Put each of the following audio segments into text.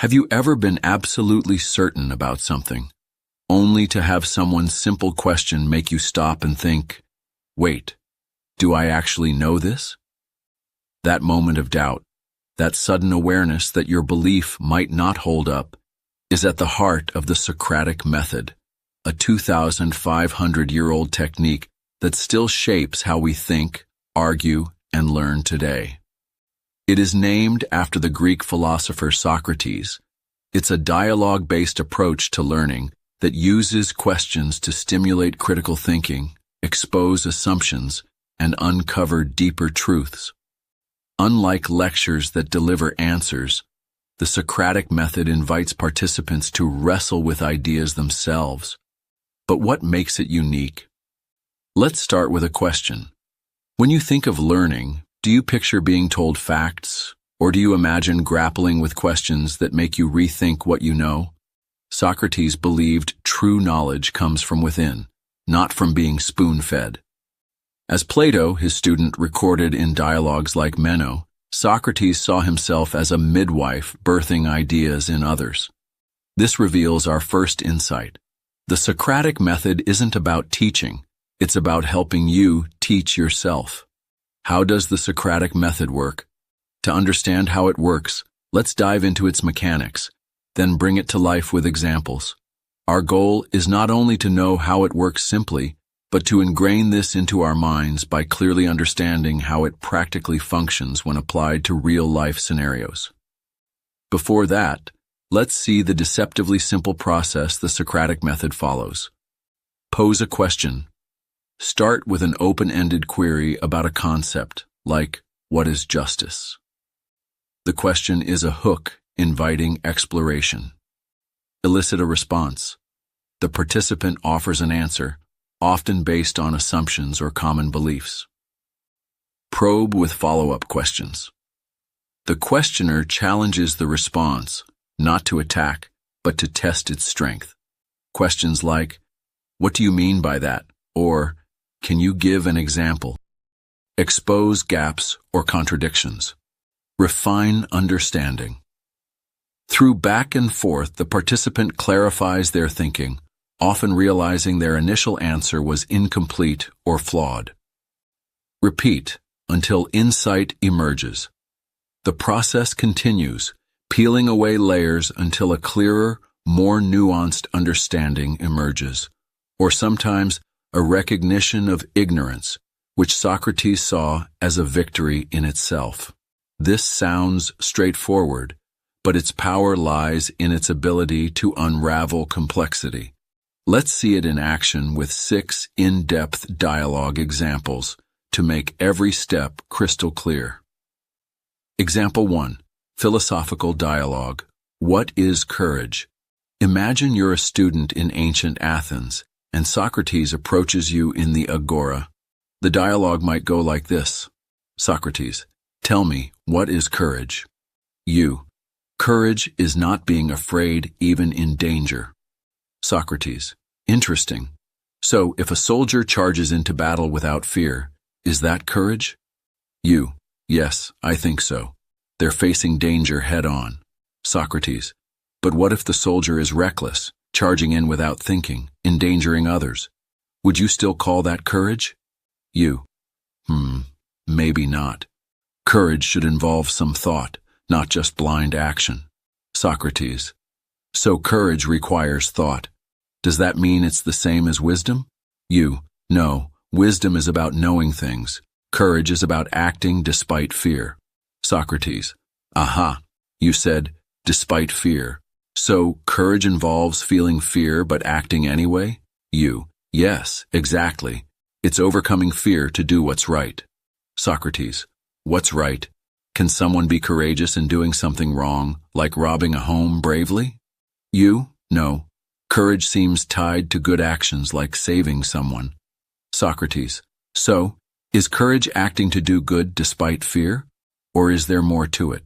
Have you ever been absolutely certain about something, only to have someone's simple question make you stop and think, wait, do I actually know this? That moment of doubt, that sudden awareness that your belief might not hold up, is at the heart of the Socratic method, a 2,500-year-old technique that still shapes how we think, argue, and learn today. It is named after the Greek philosopher Socrates. It's a dialogue-based approach to learning that uses questions to stimulate critical thinking, expose assumptions, and uncover deeper truths. Unlike lectures that deliver answers, the Socratic method invites participants to wrestle with ideas themselves. But what makes it unique? Let's start with a question. When you think of learning, do you picture being told facts, or do you imagine grappling with questions that make you rethink what you know? Socrates believed true knowledge comes from within, not from being spoon-fed. As Plato, his student, recorded in dialogues like Meno, Socrates saw himself as a midwife birthing ideas in others. This reveals our first insight. The Socratic method isn't about teaching, it's about helping you teach yourself. How does the Socratic method work? To understand how it works, let's dive into its mechanics, then bring it to life with examples. Our goal is not only to know how it works simply, but to ingrain this into our minds by clearly understanding how it practically functions when applied to real-life scenarios. Before that, let's see the deceptively simple process the Socratic method follows. Pose a question. Start with an open-ended query about a concept, like, what is justice? The question is a hook inviting exploration. Elicit a response. The participant offers an answer, often based on assumptions or common beliefs. Probe with follow-up questions. The questioner challenges the response, not to attack, but to test its strength. Questions like, what do you mean by that? Or, can you give an example? Expose gaps or contradictions. Refine understanding. Through back and forth, the participant clarifies their thinking, often realizing their initial answer was incomplete or flawed. Repeat until insight emerges. The process continues, peeling away layers until a clearer, more nuanced understanding emerges, or sometimes a recognition of ignorance, which Socrates saw as a victory in itself. This sounds straightforward, but its power lies in its ability to unravel complexity. Let's see it in action with 6 in-depth dialogue examples to make every step crystal clear. Example 1. Philosophical dialogue. What is courage? Imagine you're a student in ancient Athens, and Socrates approaches you in the agora. The dialogue might go like this. Socrates, tell me, what is courage? You. Courage is not being afraid even in danger. Socrates, interesting. So, if a soldier charges into battle without fear, is that courage? You, yes, I think so. They're facing danger head-on. Socrates, but what if the soldier is reckless, charging in without thinking, endangering others? Would you still call that courage? You, maybe not. Courage should involve some thought, not just blind action. Socrates, so courage requires thought. Does that mean it's the same as wisdom? You, no, wisdom is about knowing things. Courage is about acting despite fear. Socrates, aha, you said, despite fear. So, courage involves feeling fear but acting anyway? You, yes, exactly. It's overcoming fear to do what's right. Socrates, what's right? Can someone be courageous in doing something wrong, like robbing a home bravely? You, no. Courage seems tied to good actions like saving someone. Socrates, so, is courage acting to do good despite fear? Or is there more to it?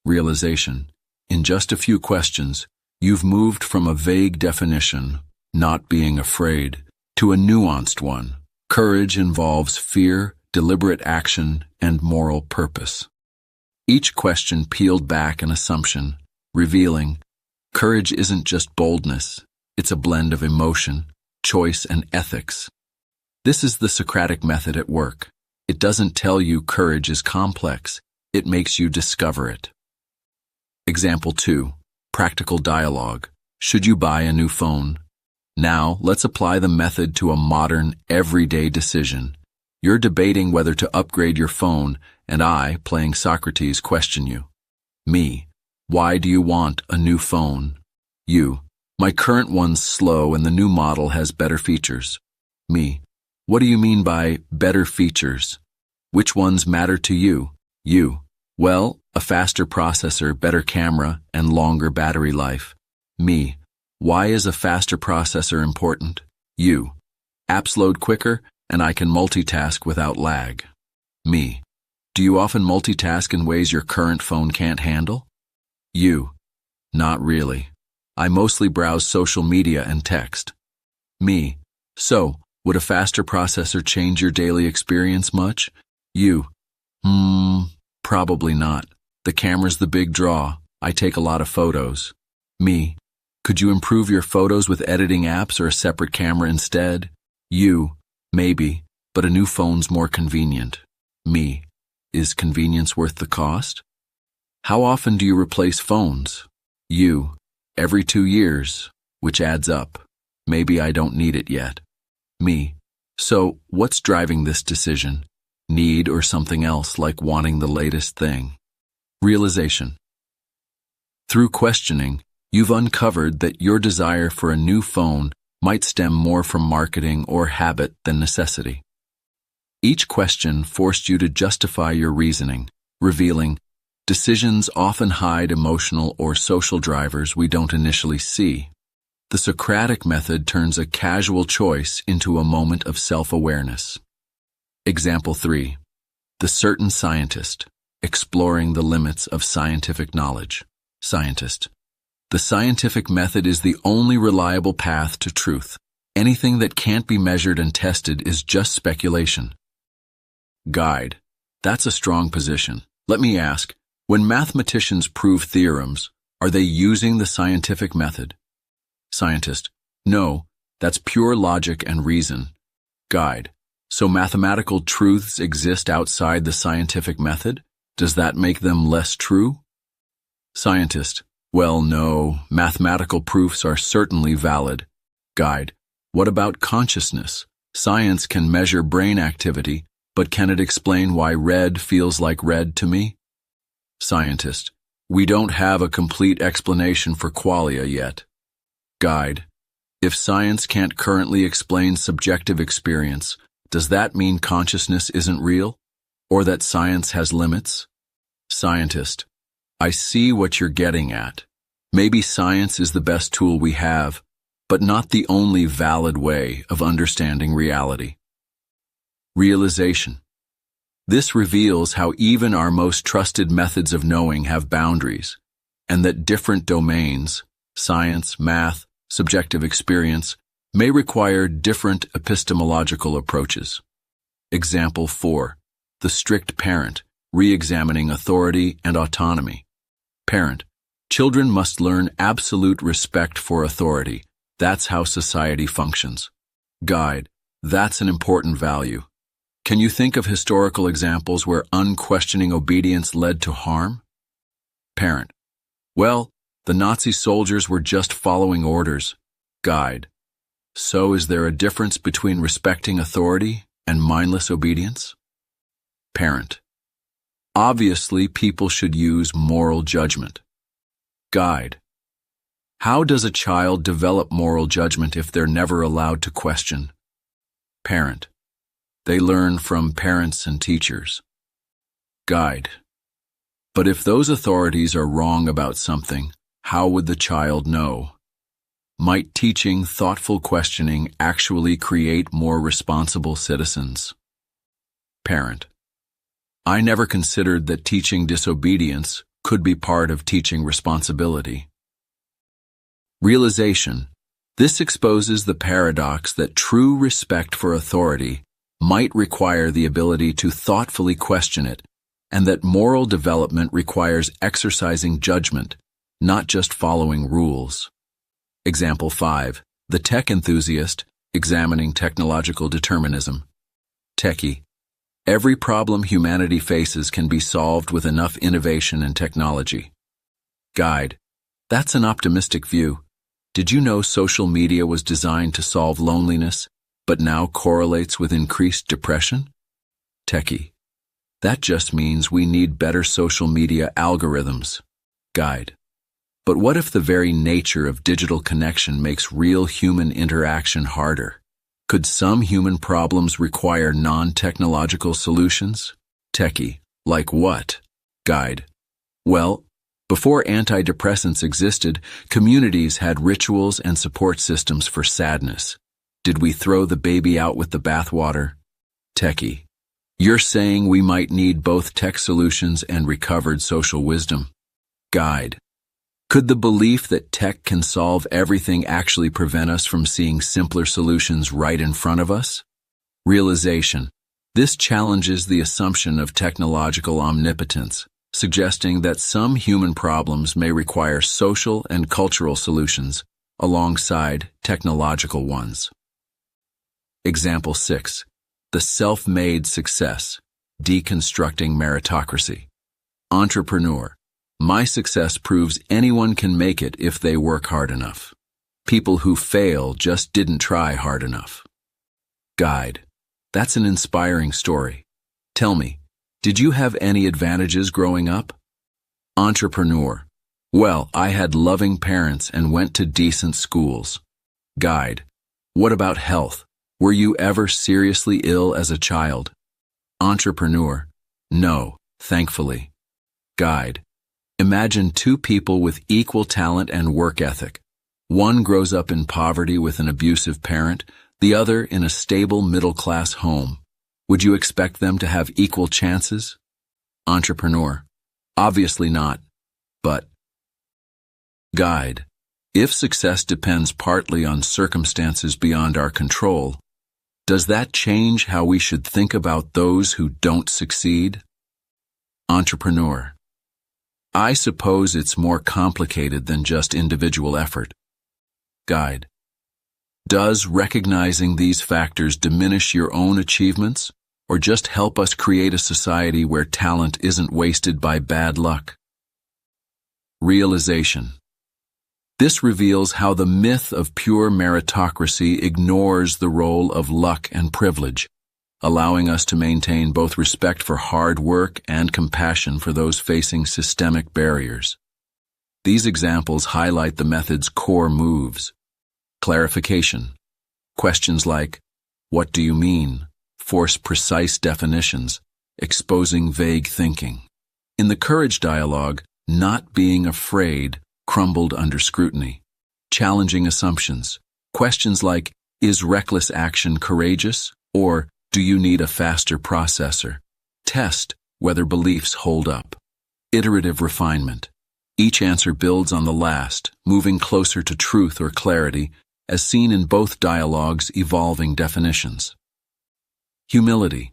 Realization. In just a few questions, you've moved from a vague definition, not being afraid, to a nuanced one. Courage involves fear, deliberate action, and moral purpose. Each question peeled back an assumption, revealing courage isn't just boldness, it's a blend of emotion, choice, and ethics. This is the Socratic method at work. It doesn't tell you courage is complex, it makes you discover it. Example 2. Practical dialogue. Should you buy a new phone? Now, let's apply the method to a modern, everyday decision. You're debating whether to upgrade your phone, and I, playing Socrates, question you. Me. Why do you want a new phone? You. My current one's slow and the new model has better features. Me. What do you mean by better features? Which ones matter to you? You. Well, a faster processor, better camera, and longer battery life. Me. Why is a faster processor important? You. Apps load quicker, and I can multitask without lag. Me. Do you often multitask in ways your current phone can't handle? You. Not really. I mostly browse social media and text. Me. So, would a faster processor change your daily experience much? You. Probably not. The camera's the big draw. I take a lot of photos. Me. Could you improve your photos with editing apps or a separate camera instead? You. Maybe, but a new phone's more convenient. Me. Is convenience worth the cost? How often do you replace phones? You. Every 2 years, which adds up. Maybe I don't need it yet. Me. So, what's driving this decision? Need or something else like wanting the latest thing? Realization. Through questioning, you've uncovered that your desire for a new phone might stem more from marketing or habit than necessity. Each question forced you to justify your reasoning, revealing decisions often hide emotional or social drivers we don't initially see. The Socratic method turns a casual choice into a moment of self-awareness. Example 3. The certain scientist, exploring the limits of scientific knowledge. Scientist. The scientific method is the only reliable path to truth. Anything that can't be measured and tested is just speculation. Guide. That's a strong position. Let me ask, when mathematicians prove theorems, are they using the scientific method? Scientist. No, that's pure logic and reason. Guide. So mathematical truths exist outside the scientific method? Does that make them less true? Scientist. Well, no, mathematical proofs are certainly valid. Guide. What about consciousness? Science can measure brain activity, but can it explain why red feels like red to me? Scientist. We don't have a complete explanation for qualia yet. Guide. If science can't currently explain subjective experience, does that mean consciousness isn't real? Or that science has limits? Scientist. I see what you're getting at. Maybe science is the best tool we have, but not the only valid way of understanding reality. Realization. This reveals how even our most trusted methods of knowing have boundaries, and that different domains, science, math, subjective experience, may require different epistemological approaches. Example 4. The strict parent, re-examining authority and autonomy. Parent. Children must learn absolute respect for authority. That's how society functions. Guide. That's an important value. Can you think of historical examples where unquestioning obedience led to harm? Parent. Well, the Nazi soldiers were just following orders. Guide. So is there a difference between respecting authority and mindless obedience? Parent. Obviously, people should use moral judgment. Guide. How does a child develop moral judgment if they're never allowed to question? Parent. They learn from parents and teachers. Guide. But if those authorities are wrong about something, how would the child know? Might teaching thoughtful questioning actually create more responsible citizens? Parent. I never considered that teaching disobedience could be part of teaching responsibility. Realization. This exposes the paradox that true respect for authority might require the ability to thoughtfully question it, and that moral development requires exercising judgment, not just following rules. Example 5. The tech enthusiast, examining technological determinism. Techie. Every problem humanity faces can be solved with enough innovation and technology. Guide. That's an optimistic view. Did you know social media was designed to solve loneliness, but now correlates with increased depression? Techie. That just means we need better social media algorithms. Guide. But what if the very nature of digital connection makes real human interaction harder? Could some human problems require non-technological solutions? Techie. Like what? Guide. Well, before antidepressants existed, communities had rituals and support systems for sadness. Did we throw the baby out with the bathwater? Techie. You're saying we might need both tech solutions and recovered social wisdom. Guide. Could the belief that tech can solve everything actually prevent us from seeing simpler solutions right in front of us? Realization. This challenges the assumption of technological omnipotence, suggesting that some human problems may require social and cultural solutions alongside technological ones. Example 6. The self-made success, deconstructing meritocracy. Entrepreneur. My success proves anyone can make it if they work hard enough. People who fail just didn't try hard enough. Guide. That's an inspiring story. Tell me, did you have any advantages growing up? Entrepreneur. Well, I had loving parents and went to decent schools. Guide. What about health? Were you ever seriously ill as a child? Entrepreneur. No, thankfully. Guide. Imagine two people with equal talent and work ethic. One grows up in poverty with an abusive parent, the other in a stable middle-class home. Would you expect them to have equal chances? Entrepreneur. Obviously not. But. Guide. If success depends partly on circumstances beyond our control, does that change how we should think about those who don't succeed? Entrepreneur. I suppose it's more complicated than just individual effort. Guide. Does recognizing these factors diminish your own achievements, or just help us create a society where talent isn't wasted by bad luck? Realization. This reveals how the myth of pure meritocracy ignores the role of luck and privilege, allowing us to maintain both respect for hard work and compassion for those facing systemic barriers. These examples highlight the method's core moves. Clarification. Questions like, what do you mean? Force precise definitions, exposing vague thinking. In the courage dialogue, not being afraid crumbled under scrutiny. Challenging assumptions. Questions like, is reckless action courageous? Or, do you need a faster processor? Test whether beliefs hold up. Iterative refinement. Each answer builds on the last, moving closer to truth or clarity, as seen in both dialogues' evolving definitions. Humility.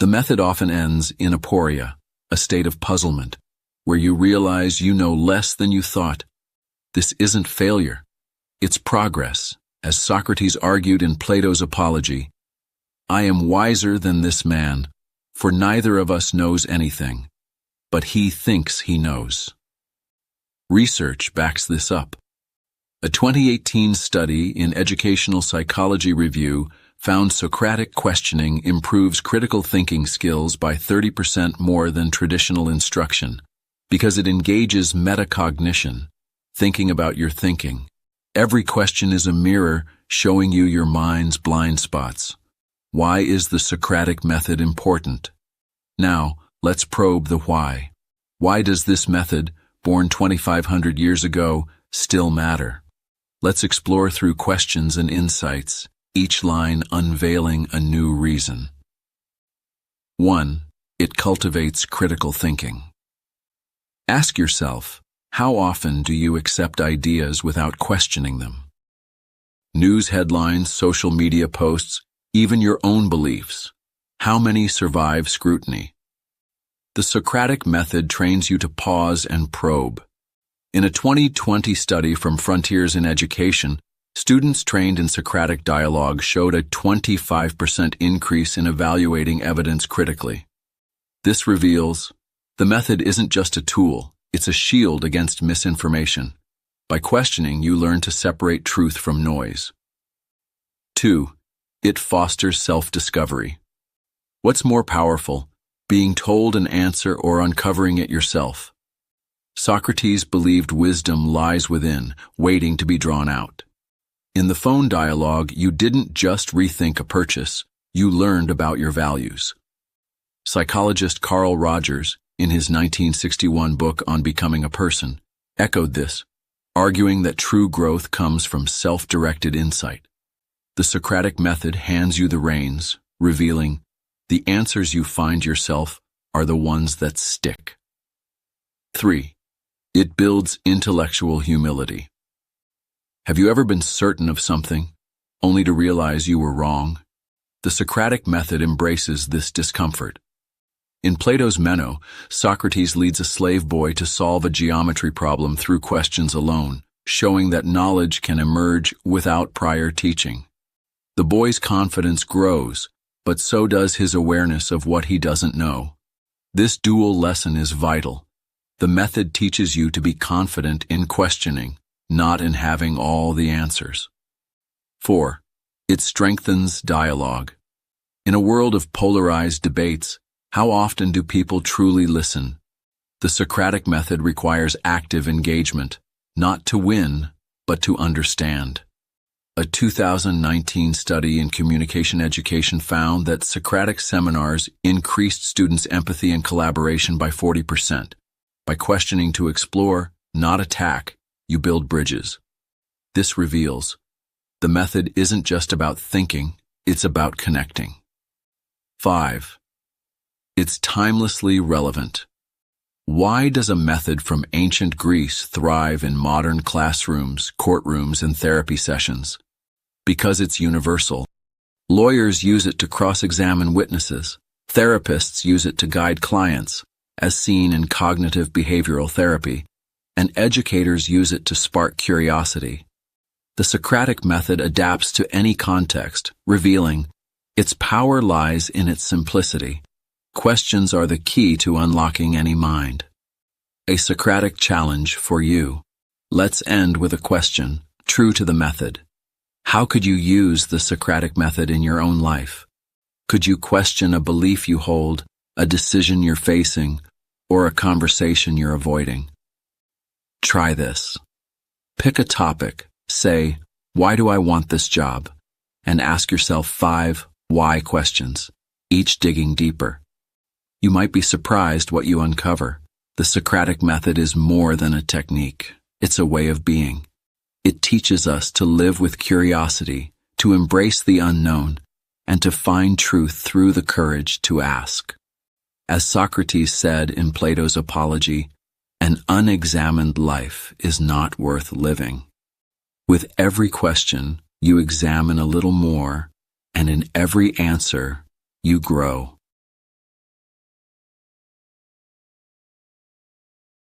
The method often ends in aporia, a state of puzzlement, where you realize you know less than you thought. This isn't failure. It's progress, as Socrates argued in Plato's Apology. I am wiser than this man, for neither of us knows anything, but he thinks he knows. Research backs this up. A 2018 study in Educational Psychology Review found Socratic questioning improves critical thinking skills by 30% more than traditional instruction, because it engages metacognition, thinking about your thinking. Every question is a mirror showing you your mind's blind spots. Why is the Socratic method important? Now, let's probe the why. Why does this method, born 2,500 years ago, still matter? Let's explore through questions and insights, each line unveiling a new reason. 1. It cultivates critical thinking. Ask yourself, how often do you accept ideas without questioning them? News headlines, social media posts, even your own beliefs. How many survive scrutiny? The Socratic method trains you to pause and probe. In a 2020 study from Frontiers in Education, students trained in Socratic dialogue showed a 25% increase in evaluating evidence critically. This reveals the method isn't just a tool, it's a shield against misinformation. By questioning, you learn to separate truth from noise. 2. It fosters self-discovery. What's more powerful, being told an answer or uncovering it yourself? Socrates believed wisdom lies within, waiting to be drawn out. In the phone dialogue, you didn't just rethink a purchase, you learned about your values. Psychologist Carl Rogers, in his 1961 book On Becoming a Person, echoed this, arguing that true growth comes from self-directed insight. The Socratic method hands you the reins, revealing, the answers you find yourself are the ones that stick. 3. It builds intellectual humility. Have you ever been certain of something, only to realize you were wrong? The Socratic method embraces this discomfort. In Plato's Meno, Socrates leads a slave boy to solve a geometry problem through questions alone, showing that knowledge can emerge without prior teaching. The boy's confidence grows, but so does his awareness of what he doesn't know. This dual lesson is vital. The method teaches you to be confident in questioning, not in having all the answers. 4. It strengthens dialogue. In a world of polarized debates, how often do people truly listen? The Socratic method requires active engagement, not to win, but to understand. A 2019 study in communication education found that Socratic seminars increased students' empathy and collaboration by 40%. By questioning to explore, not attack, you build bridges. This reveals the method isn't just about thinking, it's about connecting. 5. It's timelessly relevant. Why does a method from ancient Greece thrive in modern classrooms, courtrooms, and therapy sessions? Because it's universal. Lawyers use it to cross-examine witnesses. Therapists use it to guide clients, as seen in cognitive behavioral therapy, and educators use it to spark curiosity. The Socratic method adapts to any context, revealing its power lies in its simplicity. Questions are the key to unlocking any mind. A Socratic challenge for you. Let's end with a question, true to the method. How could you use the Socratic method in your own life? Could you question a belief you hold, a decision you're facing, or a conversation you're avoiding? Try this. Pick a topic, say, why do I want this job? And ask yourself 5 why questions, each digging deeper. You might be surprised what you uncover. The Socratic method is more than a technique. It's a way of being. It teaches us to live with curiosity, to embrace the unknown, and to find truth through the courage to ask. As Socrates said in Plato's Apology, an unexamined life is not worth living. With every question, you examine a little more, and in every answer, you grow.